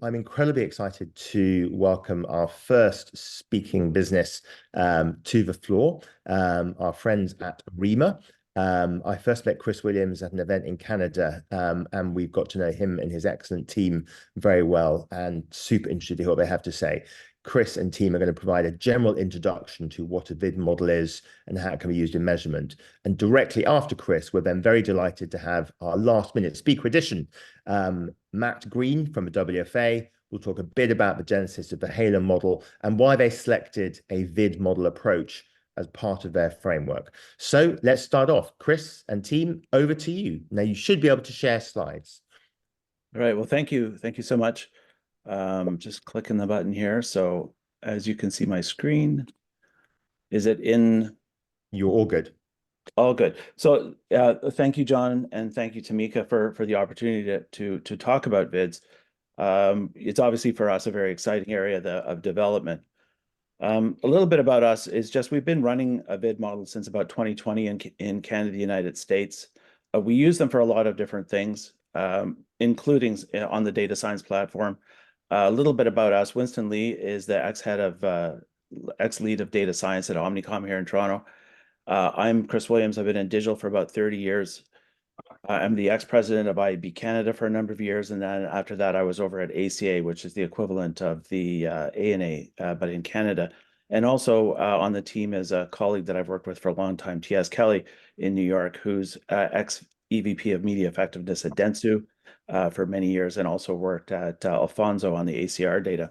I'm incredibly excited to welcome our first speaking business to the floor, our friends at Arima. I first met Chris Williams at an event in Canada, and we've got to know him and his excellent team very well, and super interested to hear what they have to say. Chris and team are going to provide a general introduction to what a vid model is and how it can be used in measurement. And directly after Chris, we're then very delighted to have our last minute speaker edition, Matt Green from the WFA. We'll talk a bit about the genesis of the Halo model and why they selected a vid model approach as part of their framework. So let's start off. Chris and team, over to you. Now you should be able to share slides. All right, well, thank you. Thank you so much. Just clicking the button here. So as you can see my screen, is it in? You're all good. All good. So thank you, John, and thank you, Tamika, for the opportunity to talk about vids. It's obviously for us a very exciting area of development. A little bit about us is just we've been running a vid model since about 2020 in Canada, United States. We use them for a lot of different things, including on the data science platform. A little bit about us. Winston Lee is the ex-lead of data science at Omnicom here in Toronto. I'm Chris Williams. I've been in digital for about 30 years. I'm the ex-president of IAB Canada for a number of years, and then after that, I was over at ACA, which is the equivalent of the ANA, but in Canada. And also on the team is a colleague that I've worked with for a long time, T.S. Kelly in New York, who's ex-EVP of Media Effectiveness at Dentsu for many years, and also worked at Alfonso on the ACR data.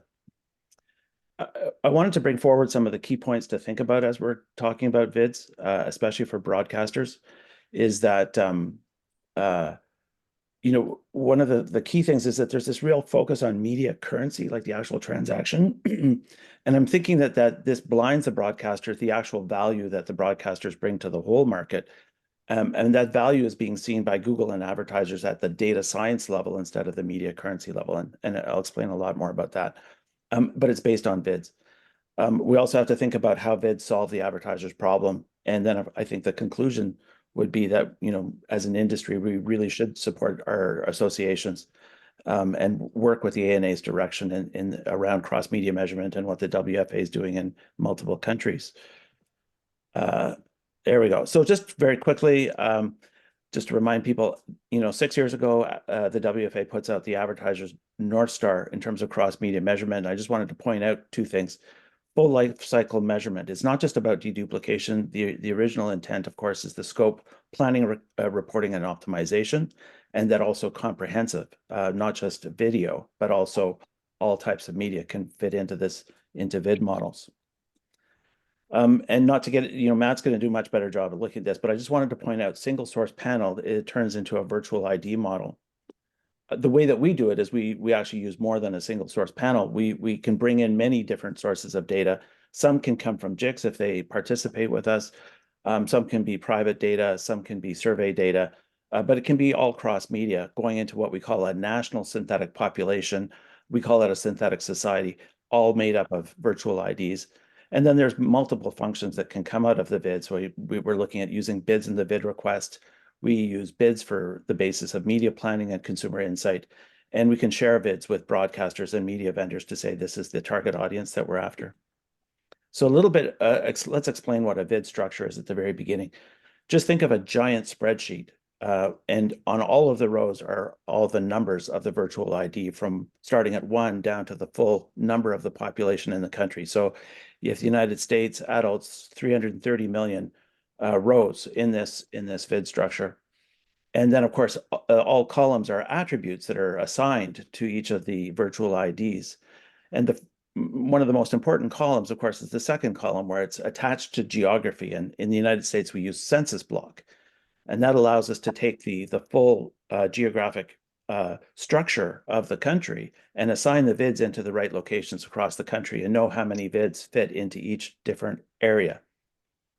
I wanted to bring forward some of the key points to think about as we're talking about vids, especially for broadcasters, is that one of the key things is that there's this real focus on media currency, like the actual transaction. And I'm thinking that this blinds the broadcasters, the actual value that the broadcasters bring to the whole market. And that value is being seen by Google and advertisers at the data science level instead of the media currency level. And I'll explain a lot more about that. But it's based on vids. We also have to think about how vids solve the advertiser's problem. And then I think the conclusion would be that, as an industry, we really should support our associations and work with the ANA's direction in around cross-media measurement and what the WFA is doing in multiple countries. There we go. So just very quickly, just to remind people, 6 years ago, the WFA puts out the advertiser's North Star in terms of cross-media measurement. I just wanted to point out two things. Full life cycle measurement. It's not just about deduplication. The original intent, of course, is the scope, planning, reporting, and optimization, and that also comprehensive, not just video, but also all types of media can fit into vid models. And not to get, Matt's going to do a much better job of looking at this, but I just wanted to point out single source panel, it turns into a virtual ID model. The way that we do it is we actually use more than a single source panel. We can bring in many different sources of data. Some can come from JICs if they participate with us. Some can be private data. Some can be survey data. But it can be all cross media going into what we call a national synthetic population. We call it a synthetic society, all made up of virtual IDs. And then there's multiple functions that can come out of the vid. So we're looking at using bids in the vid request. We use bids for the basis of media planning and consumer insight. And we can share bids with broadcasters and media vendors to say this is the target audience that we're after. So a little bit, let's explain what a vid structure is at the very beginning. Just think of a giant spreadsheet. And on all of the rows are all the numbers of the virtual ID from starting at 1 down to the full number of the population in the country. So if the United States adults, 330 million rows in this vid structure. And then, of course, all columns are attributes that are assigned to each of the virtual IDs. And one of the most important columns, of course, is the second column where it's attached to geography. And in the United States, we use census block. And that allows us to take the full geographic structure of the country and assign the vids into the right locations across the country and know how many vids fit into each different area.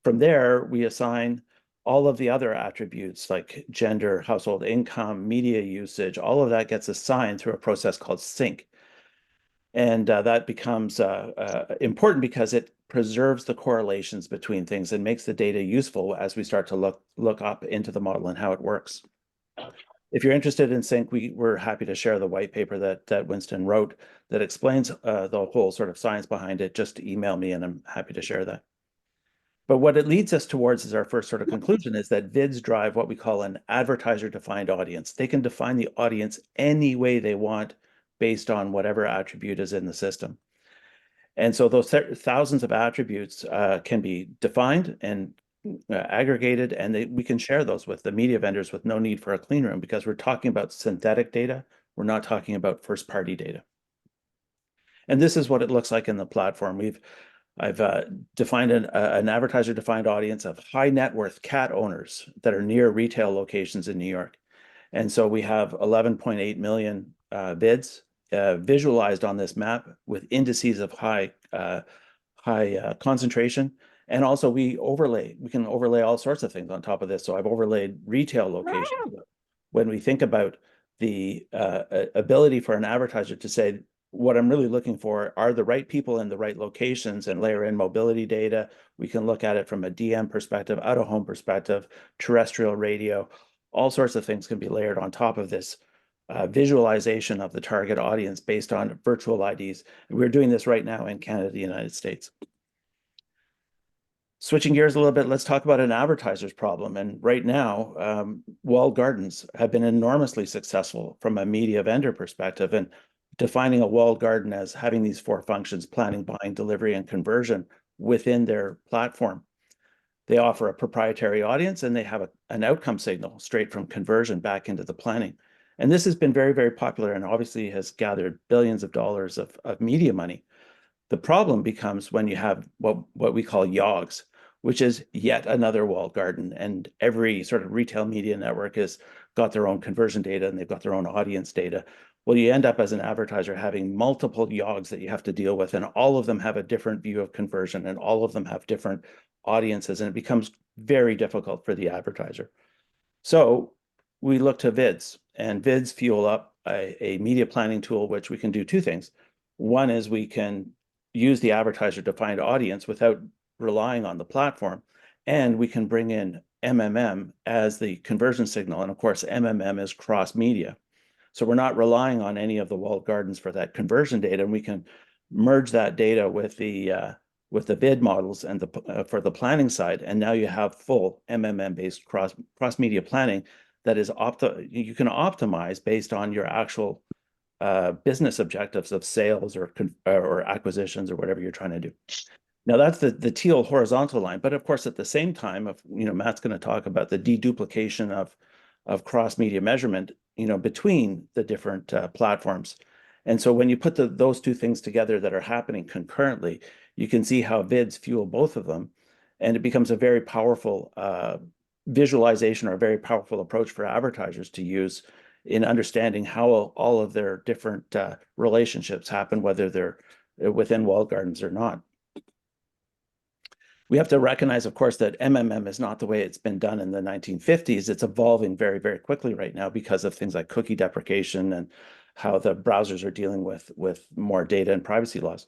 From there, we assign all of the other attributes like gender, household income, media usage, all of that gets assigned through a process called sync. And that becomes important because it preserves the correlations between things and makes the data useful as we start to look up into the model and how it works. if you're interested in sync, we're happy to share the white paper that Winston wrote that explains the whole sort of science behind it. Just email me and I'm happy to share that. But what it leads us towards is our first sort of conclusion is that vids drive what we call an advertiser-defined audience. They can define the audience any way they want based on whatever attribute is in the system. And so those thousands of attributes can be defined and aggregated, and we can share those with the media vendors with no need for a clean room, because we're talking about synthetic data. We're not talking about first-party data. And this is what it looks like in the platform. I've defined an advertiser-defined audience of high net worth cat owners that are near retail locations in New York. And so we have 11.8 million bids visualized on this map with indices of high concentration. And also we can overlay all sorts of things on top of this. So I've overlaid retail locations. When we think about the ability for an advertiser to say, what I'm really looking for are the right people in the right locations, and layer in mobility data. We can look at it from a DM perspective, out of home perspective, terrestrial radio, all sorts of things can be layered on top of this visualization of the target audience based on virtual IDs. And we're doing this right now in Canada, the United States. Switching gears a little bit, let's talk about an advertiser's problem. And right now, walled gardens have been enormously successful from a media vendor perspective. And defining a walled garden as having these 4 functions: planning, buying, delivery, and conversion within their platform. They offer a proprietary audience, and they have an outcome signal straight from conversion back into the planning. And this has been very, very popular and obviously has gathered billions of dollars of media money. The problem becomes when you have what we call YOGs, which is yet another walled garden. And every sort of retail media network has got their own conversion data and they've got their own audience data. Well, you end up as an advertiser having multiple YOGs that you have to deal with, and all of them have a different view of conversion, and all of them have different audiences, and it becomes very difficult for the advertiser. So we look to vids, and vids fuel up a media planning tool, which we can do 2 things. One is we can use the advertiser-defined audience without relying on the platform, and we can bring in MMM as the conversion signal. And of course, MMM is cross-media. So we're not relying on any of the walled gardens for that conversion data, and we can merge that data with the bid models and for the planning side. And now you have full MMM-based cross-media planning that is you can optimize based on your actual business objectives of sales or acquisitions or whatever you're trying to do. Now that's the teal horizontal line, but of course at the same time, Matt's going to talk about the deduplication of cross-media measurement, between the different platforms. And so when you put those 2 things together that are happening concurrently, you can see how vids fuel both of them, and it becomes a very powerful visualization or a very powerful approach for advertisers to use in understanding how all of their different relationships happen, whether they're within walled gardens or not. We have to recognize, of course, that MMM is not the way it's been done in the 1950s. It's evolving very, very quickly right now because of things like cookie deprecation and how the browsers are dealing with more data and privacy laws.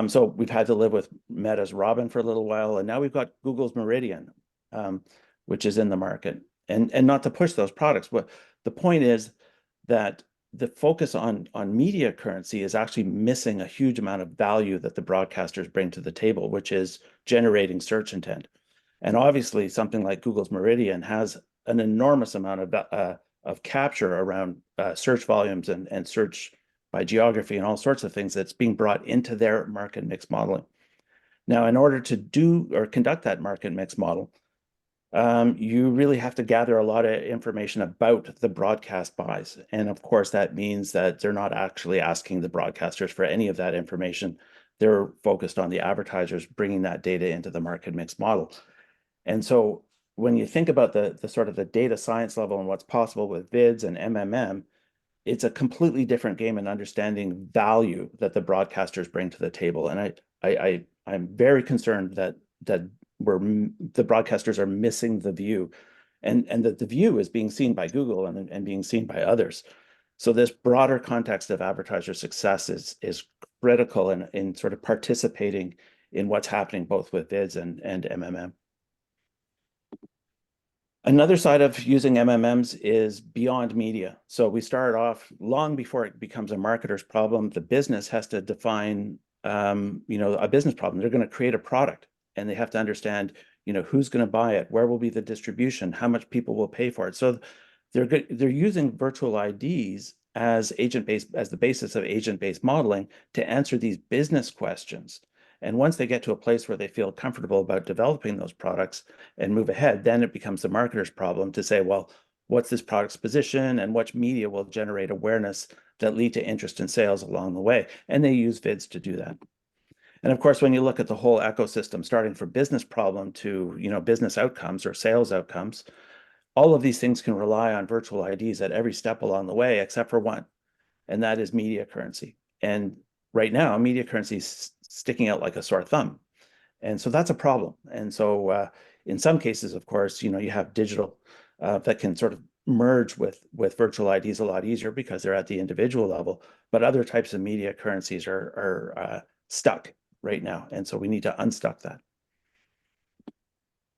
So we've had to live with Meta's Robin for a little while, and now we've got Google's Meridian, which is in the market. And not to push those products, but the point is that the focus on media currency is actually missing a huge amount of value that the broadcasters bring to the table, which is generating search intent. And obviously something like Google's Meridian has an enormous amount of capture around search volumes and search by geography and all sorts of things that's being brought into their market mix modeling. Now, in order to do or conduct that market mix model, you really have to gather a lot of information about the broadcast buys. And of course, that means that they're not actually asking the broadcasters for any of that information. They're focused on the advertisers bringing that data into the market mix model. And so when you think about the sort of the data science level and what's possible with vids and MMM, it's a completely different game in understanding value that the broadcasters bring to the table. And I'm very concerned that where the broadcasters are missing the view, and that the view is being seen by Google and being seen by others. So this broader context of advertiser success is critical in sort of participating in what's happening both with vids and MMM. Another side of using MMMs is beyond media. So we start off long before it becomes a marketer's problem. The business has to define, a business problem. They're going to create a product, and they have to understand, who's going to buy it, where will be the distribution, how much people will pay for it. So they're using virtual IDs as the basis of agent-based modeling to answer these business questions. And once they get to a place where they feel comfortable about developing those products and move ahead, then it becomes the marketer's problem to say, well, what's this product's position and which media will generate awareness that lead to interest in sales along the way? And they use vids to do that. And of course, when you look at the whole ecosystem, starting from business problem to, business outcomes or sales outcomes, all of these things can rely on virtual IDs at every step along the way, except for one, and that is media currency. And right now, media currency is sticking out like a sore thumb. And so that's a problem. And so in some cases, of course, you have digital that can sort of merge with virtual IDs a lot easier because they're at the individual level. But other types of media currencies are stuck right now. And so we need to unstuck that.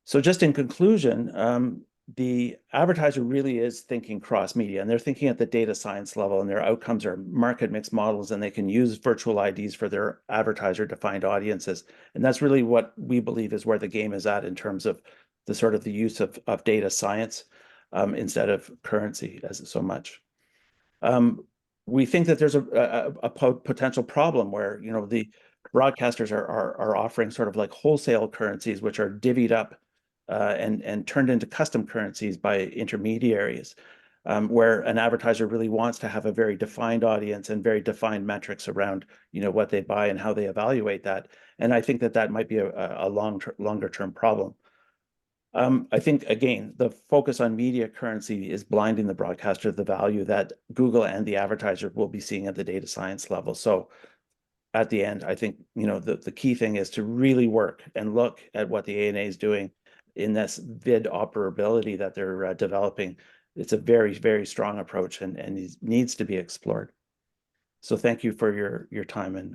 So just in conclusion, the advertiser really is thinking cross-media, and they're thinking at the data science level, and their outcomes are market mix models, and they can use virtual IDs for their advertiser-defined audiences. And that's really what we believe is where the game is at in terms of the sort of the use of data science instead of currency as so much. We think that there's a potential problem where, the broadcasters are offering sort of like wholesale currencies, which are divvied up and turned into custom currencies by intermediaries, where an advertiser really wants to have a very defined audience and very defined metrics around, what they buy and how they evaluate that. And I think that might be a longer term problem. I think, again, the focus on media currency is blinding the broadcaster to the value that Google and the advertiser will be seeing at the data science level. So at the end, I think, the key thing is to really work and look at what the ANA is doing in this vid operability that they're developing. It's a very, very strong approach and needs to be explored. So thank you for your time and